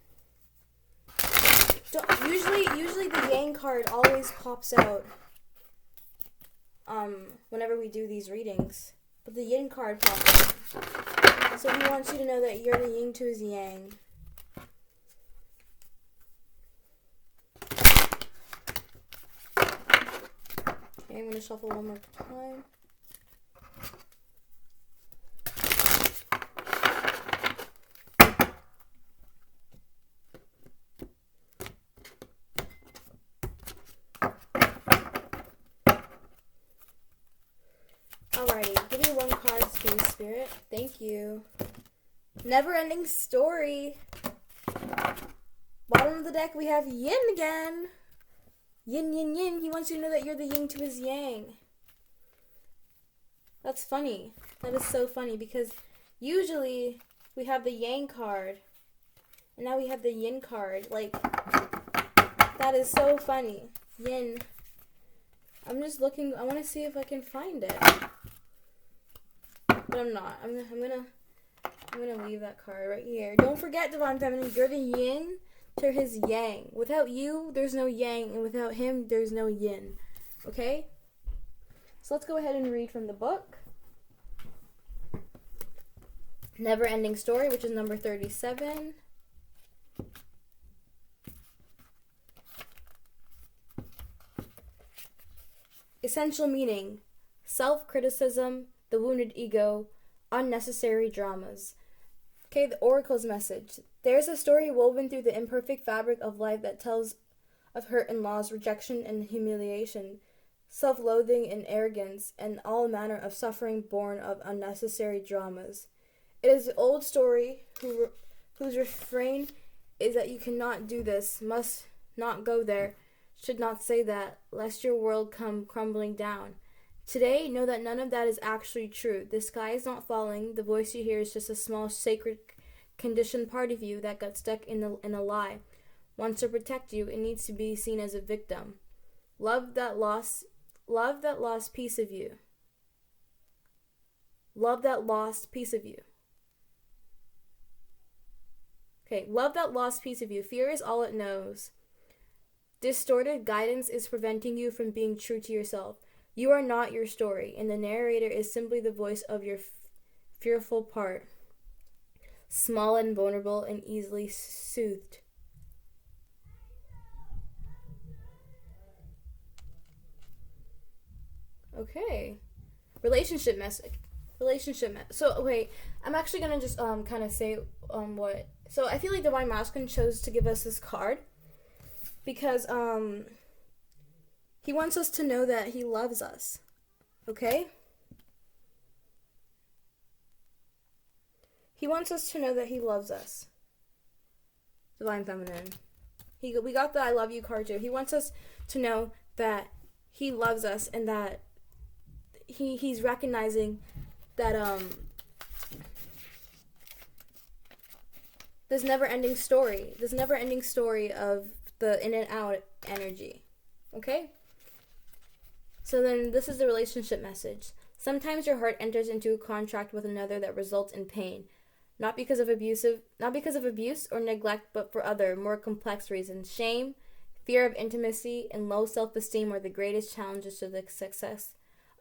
So usually the Yang card always pops out whenever we do these readings. But the Yin card pops out. So he wants you to know that you're the Yin to his Yang. Okay, I'm going to shuffle one more time. Alrighty, give me 1 card, Space Spirit. Thank you. Never-ending story. Bottom of the deck, we have Yin again. Yin, yin, yin. He wants you to know that you're the Yin to his Yang. That's funny. That is so funny because usually we have the Yang card. And now we have the Yin card. Like, that is so funny. Yin. I'm just looking. I want to see if I can find it. But I'm not. I'm gonna leave that card right here. Don't forget, Divine Feminine, you're the Yin to his Yang. Without you, there's no Yang, and without him, there's no Yin. Okay? So let's go ahead and read from the book. Never Ending Story, which is number 37. Essential meaning: self-criticism, the wounded ego, unnecessary dramas. Okay, the Oracle's message. There's a story woven through the imperfect fabric of life that tells of hurt and loss, rejection and humiliation, self-loathing and arrogance, and all manner of suffering born of unnecessary dramas. It is the old story whose refrain is that you cannot do this, must not go there, should not say that, lest your world come crumbling down. Today, know that none of that is actually true. The sky is not falling. The voice you hear is just a small, sacred, conditioned part of you that got stuck in a lie. Wants to protect you. It needs to be seen as a victim. Love that lost piece of you. Love that lost piece of you. Okay, love that lost piece of you. Fear is all it knows. Distorted guidance is preventing you from being true to yourself. You are not your story, and the narrator is simply the voice of your fearful part. Small and vulnerable and easily soothed. Okay. Relationship message. So, okay, I'm actually going to just kind of say what. So, I feel like Divine Masculine chose to give us this card because he wants us to know that he loves us. Okay? He wants us to know that he loves us. Divine Feminine. We got the I love you card too. He wants us to know that he loves us and that he's recognizing that this never-ending story of the in and out energy. Okay? So then this is the relationship message. Sometimes your heart enters into a contract with another that results in pain, not because of abuse or neglect, but for other, more complex reasons. Shame, fear of intimacy, and low self-esteem are the greatest challenges to the success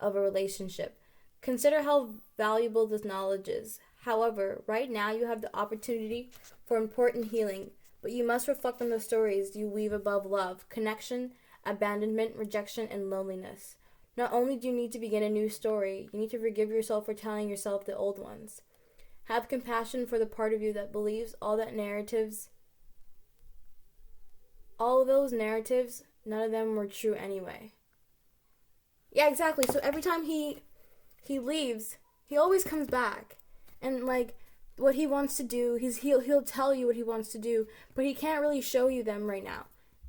of a relationship. Consider how valuable this knowledge is. However, right now you have the opportunity for important healing, but you must reflect on the stories you weave above love, connection, abandonment, rejection, and loneliness. Not only do you need to begin a new story, you need to forgive yourself for telling yourself the old ones. Have compassion for the part of you that believes all of those narratives, none of them were true anyway. Yeah, exactly. So every time he leaves, he always comes back. And like what he wants to do, he'll tell you what he wants to do, but he can't really show you them right now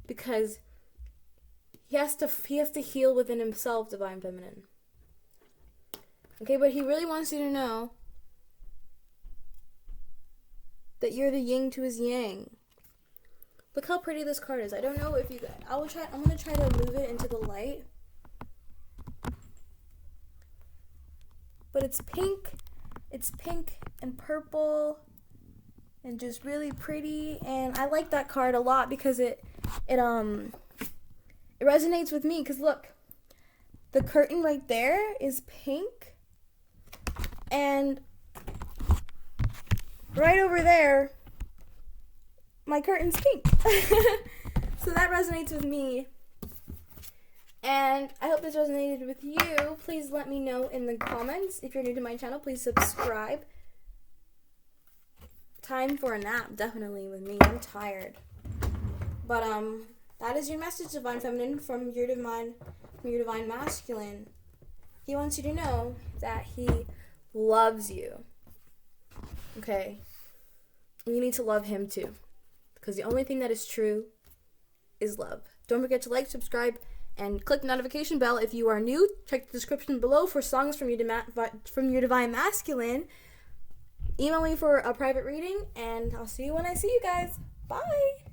because he has to heal within himself, Divine Feminine. Okay, but he really wants you to know that you're the yin to his yang. Look how pretty this card is. I don't know if you guys, I'm going to try to move it into the light. But it's pink and purple and just really pretty, and I like that card a lot because it resonates with me, because look, the curtain right there is pink, and right over there my curtain's pink. So that resonates with me, and I hope this resonated with you. Please let me know in the comments. If you're new to my channel, please subscribe. Time for a nap, definitely, with me. I'm tired. But that is your message, Divine Feminine, from your Divine Masculine. He wants you to know that he loves you. Okay? And you need to love him too, because the only thing that is true is love. Don't forget to like, subscribe, and click the notification bell if you are new. Check the description below for songs from your Divine Masculine. Email me for a private reading, and I'll see you when I see you guys. Bye!